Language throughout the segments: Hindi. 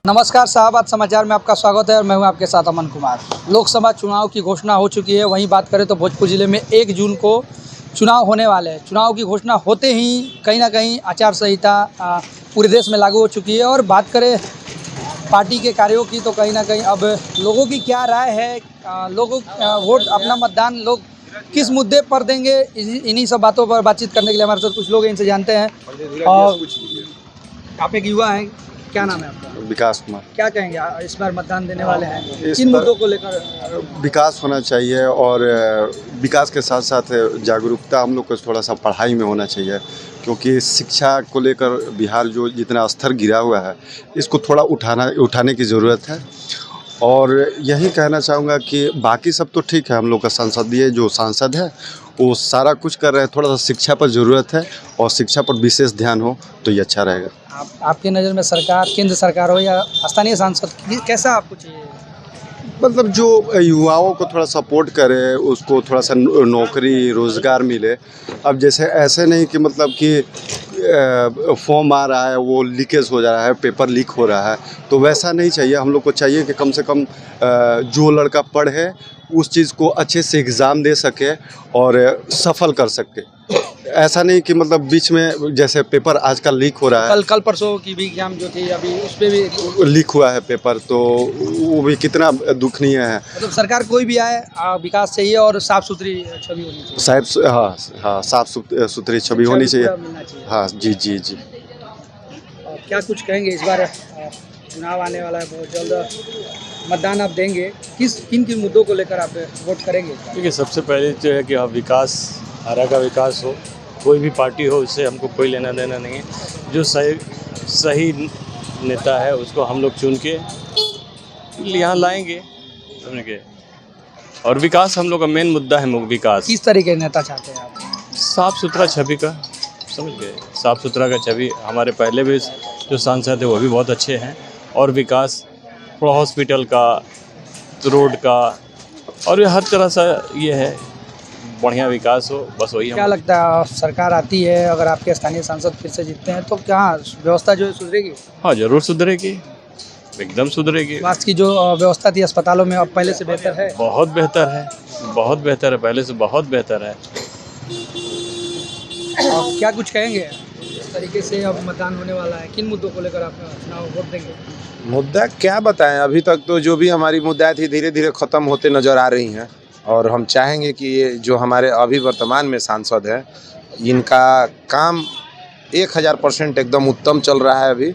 नमस्कार साहबाद समाचार में आपका स्वागत है और मैं हूं आपके साथ अमन कुमार। लोकसभा चुनाव की घोषणा हो चुकी है। वहीं बात करें तो भोजपुर ज़िले में 1 जून को चुनाव होने वाले हैं। चुनाव की घोषणा होते ही कहीं ना कहीं आचार संहिता पूरे देश में लागू हो चुकी है। और बात करें पार्टी के कार्यों की तो कहीं ना कहीं अब लोगों की क्या राय है, लोगों वोट अपना मतदान लोग किस मुद्दे पर देंगे, इन्हीं सब बातों पर बातचीत करने के लिए हमारे साथ कुछ लोग हैं, इनसे जानते हैं। और आप एक युवा हैं, क्या नाम है आपका? विकास कुमार। क्या कहेंगे इस बार मतदान देने वाले हैं, किन मुद्दों को लेकर? विकास होना चाहिए और विकास के साथ साथ जागरूकता हम लोग को थोड़ा सा पढ़ाई में होना चाहिए, क्योंकि शिक्षा को लेकर बिहार जो जितना स्तर गिरा हुआ है इसको थोड़ा उठाने की ज़रूरत है। और यही कहना चाहूँगा कि बाकी सब तो ठीक है, हम लोग का संसदीय जो सांसद है वो सारा कुछ कर रहे हैं, थोड़ा सा शिक्षा पर ज़रूरत है और शिक्षा पर विशेष ध्यान हो तो ये अच्छा रहेगा। आपकी नज़र में सरकार, केंद्र सरकार हो या स्थानीय सांसद, कैसा आपको चाहिए? मतलब जो युवाओं को थोड़ा सपोर्ट करे, उसको थोड़ा सा नौकरी रोज़गार मिले। अब जैसे ऐसे नहीं कि मतलब कि फॉर्म आ रहा है वो लीकेज हो जा रहा है, पेपर लीक हो रहा है, तो वैसा नहीं चाहिए। हम लोग को चाहिए कि कम से कम जो लड़का पढ़े उस चीज़ को अच्छे से एग्ज़ाम दे सके और सफल कर सके। ऐसा नहीं कि मतलब बीच में जैसे पेपर आजकल लीक हो रहा है। कल परसों की भी एग्जाम जो थी अभी उस पर भी लीक हुआ है पेपर, तो वो भी कितना दुखनीय है। मतलब सरकार कोई भी आए, विकास चाहिए और साफ सुथरी छवि होनी चाहिए। हाँ, साफ सुथरी छवि होनी चाहिए। हाँ जी जी जी। और क्या कुछ कहेंगे इस बार चुनाव आने वाला है, बहुत जल्द मतदान आप देंगे, किन किन मुद्दों को लेकर आप वोट करेंगे? देखिए, सबसे पहले जो है कि विकास, आरा का विकास हो, कोई भी पार्टी हो, उससे हमको कोई लेना देना नहीं है। जो सही नेता है उसको हम लोग चुन के यहाँ लाएंगे, समझ गए। और विकास हम लोग का मेन मुद्दा है। विकास किस तरीके के नेता चाहते हैं आप? साफ़ सुथरा छवि का, समझ गए, साफ़ सुथरा का छवि। हमारे पहले भी जो सांसद है वो भी बहुत अच्छे हैं। और विकास थोड़ा हॉस्पिटल का, रोड का, और हर तरह से ये है, बढ़िया विकास हो, बस वही। क्या लगता है सरकार आती है, अगर आपके स्थानीय सांसद फिर से जीतते हैं तो क्या व्यवस्था जो है सुधरेगी? हाँ, जरूर सुधरेगी, एकदम सुधरेगी। स्वास्थ्य की जो व्यवस्था थी अस्पतालों में, अब पहले से बेहतर है? बहुत बेहतर है, बहुत बेहतर है, पहले से बहुत बेहतर है। आप क्या कुछ कहेंगे इस तरीके से अब मतदान होने वाला है, किन मुद्दों को लेकर आप चुनाव वोट देंगे? मुद्दा क्या बताएं, अभी तक तो जो भी हमारी मुद्दा थी धीरे धीरे ख़त्म होते नज़र आ रही हैं। और हम चाहेंगे कि ये जो हमारे अभी वर्तमान में सांसद हैं, इनका काम 1000% एकदम उत्तम चल रहा है। अभी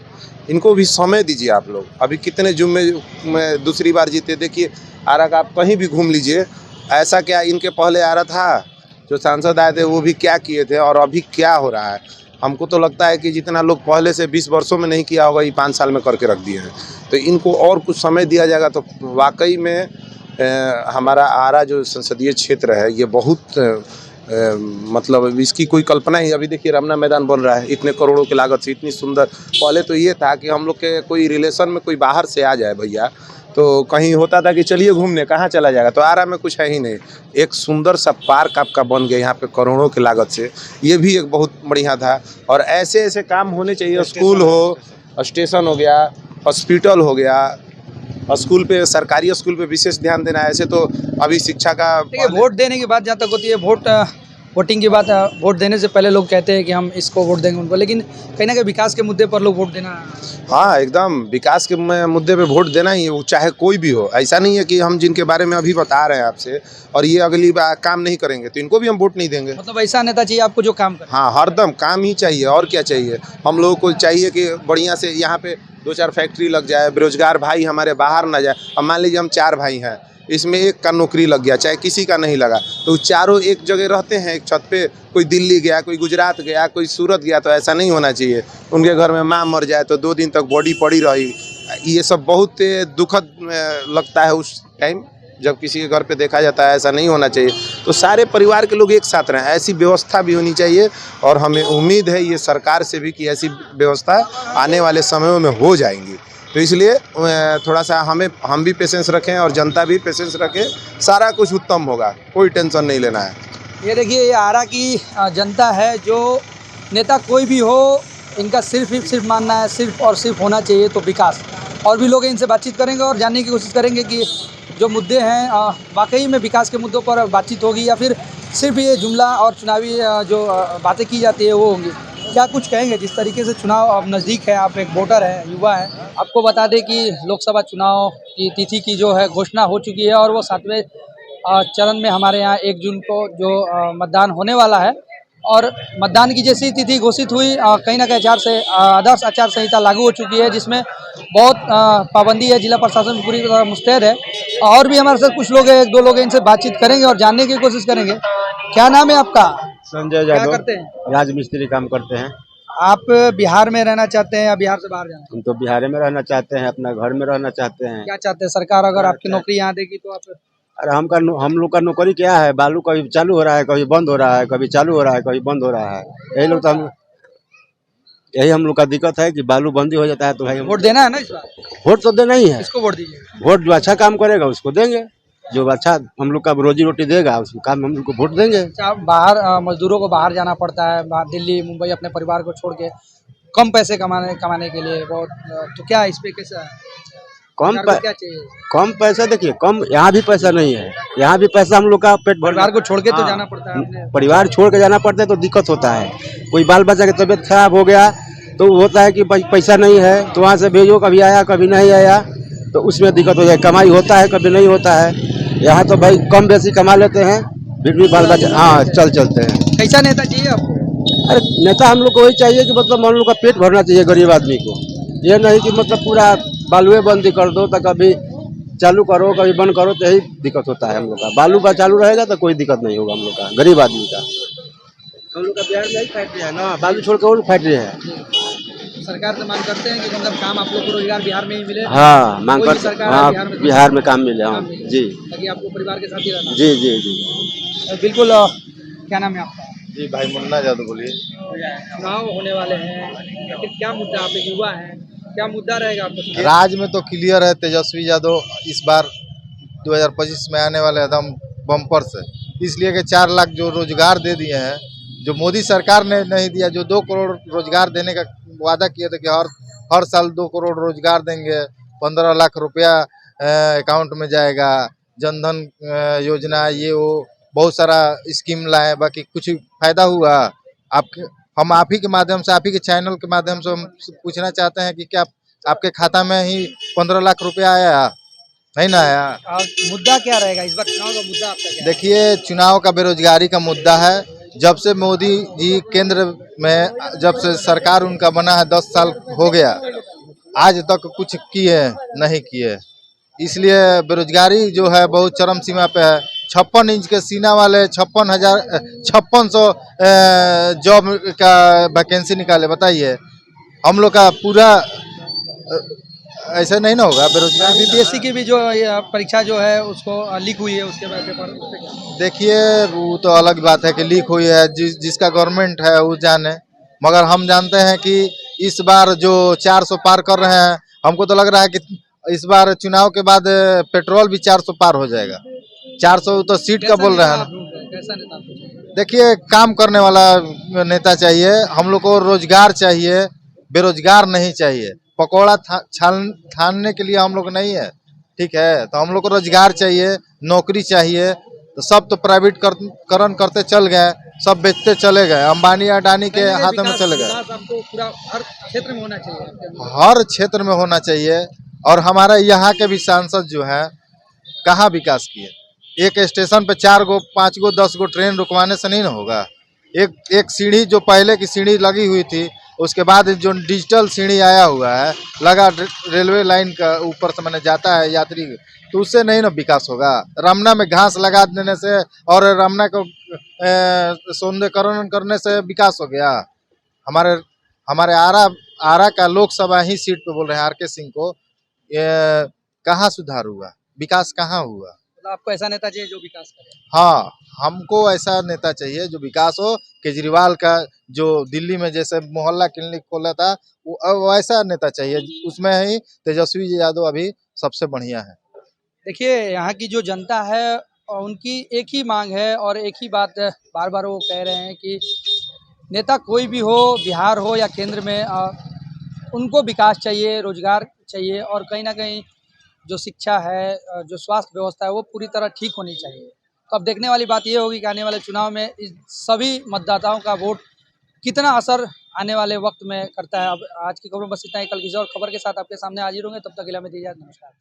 इनको भी समय दीजिए आप लोग। अभी कितने जुम्मे में दूसरी बार जीते, देखिए आरा का आप कहीं भी घूम लीजिए, ऐसा क्या इनके पहले आ रहा था, जो सांसद आए थे वो भी क्या किए थे और अभी क्या हो रहा है। हमको तो लगता है कि जितना लोग पहले से 20 वर्षों में नहीं किया होगा, ये 5 साल में करके रख दिए हैं। तो इनको और कुछ समय दिया जाएगा तो वाकई में हमारा आरा जो संसदीय क्षेत्र है ये बहुत मतलब इसकी कोई कल्पना ही। अभी देखिए रमना मैदान बन रहा है, इतने करोड़ों की लागत से, इतनी सुंदर। पहले तो ये था कि हम लोग के कोई रिलेशन में कोई बाहर से आ जाए भैया, तो कहीं होता था कि चलिए घूमने, कहाँ चला जाएगा, तो आरा में कुछ है ही नहीं। एक सुंदर सा पार्क आपका बन गया यहाँ पे करोड़ों की लागत से, ये भी एक बहुत बढ़िया था। और ऐसे ऐसे काम होने चाहिए। स्कूल हो, स्टेशन हो गया, हॉस्पिटल हो गया, स्कूल पे, सरकारी स्कूल पे विशेष ध्यान देना है। ऐसे तो अभी शिक्षा का वोट देने की बात जहाँ तक होती है, वोटिंग की बात, वोट देने से पहले लोग कहते हैं कि हम इसको वोट देंगे उनको, लेकिन कहीं ना कहीं विकास के मुद्दे पर लोग वोट देना। हाँ, एकदम विकास के मुद्दे पे वोट देना ही है, वो चाहे कोई भी हो। ऐसा नहीं है कि हम जिनके बारे में अभी बता रहे हैं आपसे और ये अगली बार काम नहीं करेंगे तो इनको भी हम वोट नहीं देंगे। मतलब ऐसा नेता चाहिए आपको जो काम करे? हाँ, हरदम काम ही चाहिए, और क्या चाहिए। हम लोगों को चाहिए कि बढ़िया से यहाँ पे 2-4 फैक्ट्री लग जाए, बेरोजगार भाई हमारे बाहर ना जाए। अब मान लीजिए हम 4 भाई हैं, इसमें एक का नौकरी लग गया, चाहे किसी का नहीं लगा, तो चारों एक जगह रहते हैं एक छत पे। कोई दिल्ली गया, कोई गुजरात गया, कोई सूरत गया, तो ऐसा नहीं होना चाहिए। उनके घर में माँ मर जाए तो 2 दिन तक बॉडी पड़ी रही। ये सब बहुत दुखद लगता है उस टाइम जब किसी के घर पे देखा जाता है। ऐसा नहीं होना चाहिए। तो सारे परिवार के लोग एक साथ रहें, ऐसी व्यवस्था भी होनी चाहिए। और हमें उम्मीद है ये सरकार से भी कि ऐसी व्यवस्था आने वाले समयों में हो जाएंगी। तो इसलिए थोड़ा सा हम भी पेशेंस रखें और जनता भी पेशेंस रखे, सारा कुछ उत्तम होगा, कोई टेंशन नहीं लेना है। ये देखिए, ये आरा की जनता है, जो नेता कोई भी हो, इनका सिर्फ मानना है, सिर्फ और सिर्फ होना चाहिए तो विकास। और भी लोग हैं, इनसे बातचीत करेंगे और जानने की कोशिश करेंगे कि जो मुद्दे हैं वाकई में विकास के मुद्दों पर बातचीत होगी या फिर सिर्फ ये जुमला और चुनावी जो बातें की जाती है वो होंगी। क्या कुछ कहेंगे जिस तरीके से चुनाव अब नज़दीक है, आप एक वोटर हैं, युवा हैं, आपको बता दें कि लोकसभा चुनाव की तिथि की जो है घोषणा हो चुकी है और वो 7वें चरण में हमारे यहाँ 1 जून को जो मतदान होने वाला है। और मतदान की जैसी तिथि घोषित हुई कहीं ना कहीं आदर्श आचार संहिता लागू हो चुकी है, जिसमें बहुत पाबंदी है। जिला प्रशासन पूरी तरह मुस्तैद है। और भी हमारे साथ कुछ लोग हैं, 1-2 लोग हैं, इनसे बातचीत करेंगे और जानने की कोशिश करेंगे। क्या नाम है आपका? संजय क्या यादव। करते हैं? राजमिस्त्री काम करते हैं। आप बिहार में रहना चाहते हैं या बिहार से बाहर जाना? हम तो बिहार में रहना चाहते हैं, अपना घर में रहना चाहते हैं। क्या चाहते हैं सरकार अगर आपकी नौकरी यहाँ देगी तो आप? अरे हम लोग का नौकरी क्या है, बालू कभी चालू हो रहा है, कभी बंद हो रहा है, कभी चालू हो रहा है, कभी बंद हो रहा है। यही हम लोग का दिक्कत है कि बालू बंदी हो जाता है तो भाई वोट देना है ना इस बार? वोट तो देना ही है। किसको वोट दीजिए? वोट जो अच्छा काम करेगा उसको देंगे, जो अच्छा हम लोग का रोजी रोटी देगा उसको काम हम लोग को वोट देंगे। अच्छा, बाहर मजदूरों को बाहर जाना पड़ता है, दिल्ली मुंबई अपने परिवार को छोड़ के कम पैसे कमाने के लिए बहुत, तो क्या इस पे कैसा है? क्या चाहिए? कम पैसा, देखिए कम यहाँ भी पैसा नहीं है, यहाँ भी पैसा हम लोग का पेट भर परिवार को छोड़ के तो जाना पड़ता है अपने। परिवार छोड़ के जाना पड़ता है तो दिक्कत होता है। कोई बाल बच्चा की तबीयत खराब हो गया तो होता है कि पैसा नहीं है तो वहाँ से भेजो, कभी आया कभी नहीं आया तो उसमें दिक्कत हो जाए। कमाई होता है कभी नहीं होता है। यहाँ तो भाई कम बेसी कमा लेते हैं फिर भी बाल बच्चा चलते हैं। कैसा नेता चाहिए आपको? अरे नेता हम लोग को वही चाहिए कि मतलब हम लोग का पेट भरना चाहिए गरीब आदमी को। ये नहीं कि मतलब पूरा बालुए बंदी कर दो तो कभी चालू करो कभी बंद करो, तो यही दिक्कत होता है हम लोग का। बालू का चालू रहेगा तो कोई दिक्कत नहीं होगा हम लोग का, गरीब आदमी का। हम लोग का बिहार में ही फैक्ट्री है ना, बालू छोड़ के और फैक्ट्री है। सरकार से मांग करते हैं कि मतलब काम आप लोग को रोजगार बिहार में ही मिले। हाँ मांग कोई भी करते सरकार हाँ, बिहार में बिहार में काम मिले। हाँ काम मिले, जी, ताकि आपको परिवार के साथ ही रहना। जी जी जी बिल्कुल। क्या नाम है आपका? जी भाई मुन्ना यादव बोलिए। चुनाव होने वाले हैं, आखिर क्या मुद्दा, आप एक युवा हैं, क्या मुद्दा रहेगा आपको? राज्य में तो क्लियर है, तेजस्वी यादव इस बार 2025 में आने वाले एकदम बम्पर से, इसलिए कि 4 लाख जो रोजगार दे दिए हैं, जो मोदी सरकार ने नहीं दिया, जो 2 करोड़ रोजगार देने का वादा किए थे कि हर साल 2 करोड़ रोजगार देंगे, 15 लाख रुपया अकाउंट में जाएगा, जनधन योजना ये वो बहुत सारा स्कीम लाए, बाकी कुछ फायदा हुआ? हम आप ही के माध्यम से, आप ही के चैनल के माध्यम से हम पूछना चाहते हैं कि क्या आपके खाता में ही 15 लाख रुपया आया? नहीं ना आया। मुद्दा क्या रहेगा इस बार चुनाव का मुद्दा आपका क्या? देखिए चुनाव का बेरोजगारी का मुद्दा है। जब से मोदी जी केंद्र में, जब से सरकार उनका बना है 10 साल हो गया, आज तक कुछ किए नहीं किए, इसलिए बेरोजगारी जो है बहुत चरम सीमा पे है। 56 इंच के सीना वाले 5600 जॉब का वैकेंसी निकाले, बताइए हम लोग का पूरा ऐसा नहीं ना होगा बेरोजगारी। बीपीएससी की भी जो परीक्षा जो है उसको लीक हुई है, उसके बाद पेपर देखिए वो तो अलग बात है कि लीक हुई है, जिसका गवर्नमेंट है वो जाने, मगर हम जानते हैं कि इस बार जो 400 पार कर रहे हैं, हमको तो लग रहा है कि इस बार चुनाव के बाद पेट्रोल भी 400 पार हो जाएगा। 400 तो सीट का बोल रहे हैं ना। कैसा नेता? देखिए काम करने वाला नेता चाहिए, हम लोग को रोजगार चाहिए, बेरोजगार नहीं चाहिए। पकौड़ा छानने के लिए हम लोग नहीं है, ठीक है, तो हम लोग को रोजगार चाहिए, नौकरी चाहिए। तो सब तो प्राइवेटकरण करते चल गए, सब बेचते चले गए, अंबानी अडानी के हाथ में चले गए। आपको पूरा हर क्षेत्र में होना चाहिए, हर क्षेत्र में होना चाहिए। और हमारे यहाँ के भी सांसद जो हैं कहाँ विकास किए? एक स्टेशन पे 4 गो 5 गो 10 गो ट्रेन रुकवाने से नहीं ना होगा। एक सीढ़ी जो पहले की सीढ़ी लगी हुई थी, उसके बाद जो डिजिटल सीढ़ी आया हुआ है, लगा रेलवे लाइन का ऊपर से मैंने जाता है यात्री, तो उससे नहीं ना विकास होगा। रमना में घास लगा देने से और रमना को सौंदर्यकरण करने से विकास हो गया? हमारे आरा का लोकसभा ही सीट पे बोल रहे हैं आर.के. सिंह को, कहाँ सुधार हुआ, विकास कहाँ हुआ? मतलब आपको ऐसा नेता चाहिए जो विकास करे? हाँ, हमको ऐसा नेता चाहिए जो विकास हो। केजरीवाल का जो दिल्ली में जैसे मोहल्ला क्लिनिक खोला था, वो ऐसा नेता चाहिए, उसमें ही तेजस्वी यादव अभी सबसे बढ़िया है। देखिए यहाँ की जो जनता है उनकी एक ही मांग है और एक ही बात बार बार वो कह रहे हैं कि नेता कोई भी हो, बिहार हो या केंद्र में, उनको विकास चाहिए, रोजगार चाहिए और कहीं ना कहीं जो शिक्षा है, जो स्वास्थ्य व्यवस्था है वो पूरी तरह ठीक होनी चाहिए। तो अब देखने वाली बात ये होगी कि आने वाले चुनाव में इस सभी मतदाताओं का वोट कितना असर आने वाले वक्त में करता है। अब आज की खबर में बस इतना ही। कल किसी और खबर के साथ आपके सामने हाजिर होंगे, तब तक के लिए हमें दीजिए नमस्कार।